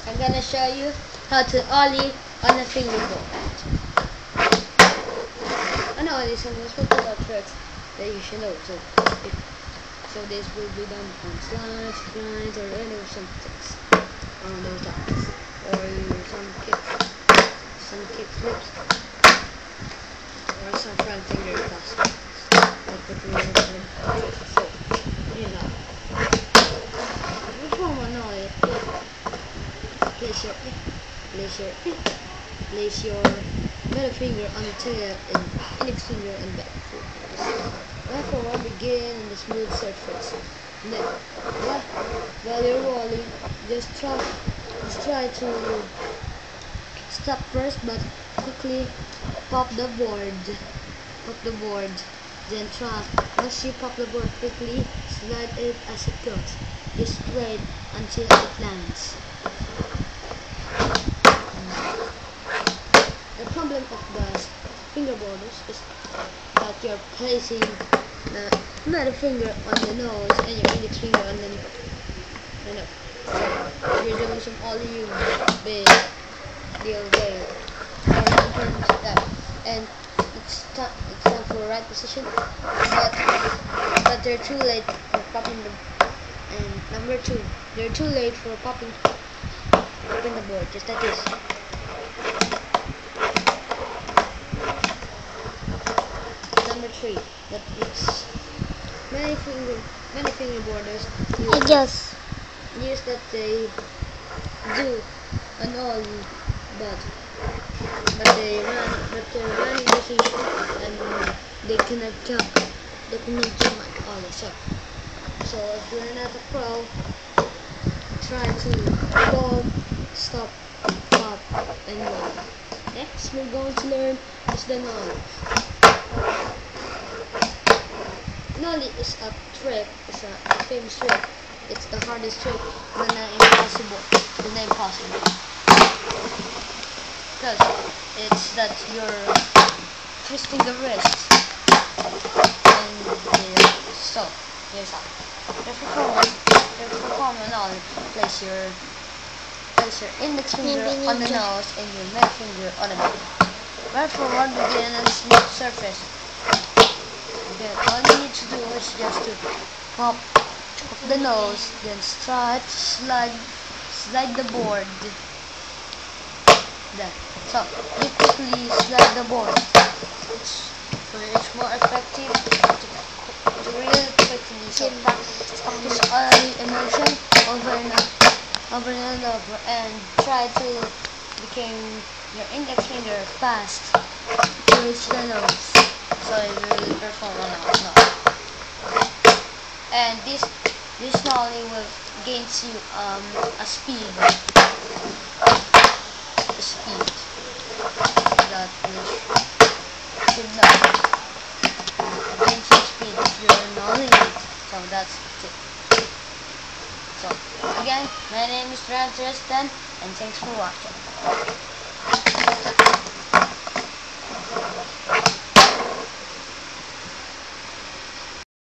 I'm gonna show you how to ollie on a fingerboard. And ollie is some popular tricks that you should know. So this will be done on slides, grinds, or any of some things on those times, or some kick flips, or some front finger toss. Like what we were doing. So here's how. Before one ollie, place your middle finger on the tail and index finger on the back foot. Therefore, begin on the smooth surface. Then, while you're rolling, just try to stop first, but quickly pop the board. Then once you pop the board quickly, slide it as it goes. Just wait until it lands. The problem of the fingerboarders is that you're placing the middle finger on the nose and your index finger on the nose. So if you're doing some ollie, you big deal there. And it's time for right position, but they're too late for popping the. And number 2, they're too late for popping the board, just like this. Number 3, that it's many fingerboarders use that they do an ollie, but they're running busy and they cannot jump like ollie. So if you're not a pro, try to go, stop, pop, and roll. Next, we're going to learn is the nollie. Nollie is a trick, it's a famous trick. It's the hardest trick, but not impossible. Because it's that you're twisting the wrist. And so, here's how. If you perform a nollie, place your index finger on the nose and your middle finger on the back. Right forward, begin on a smooth surface. Then all you need to do is just to pop the nose, then slide the board. Then, so you quickly slide the board. So it's more effective to really quickly. So practice ollie emotion over and over, and try to become your index finger fast to reach the nose, so you will perform a nollie. And this nollie will gains you a speed that you should know. Gains you speed if you're nolling it. So that's it. So again, my name is Tristan, and thanks for watching.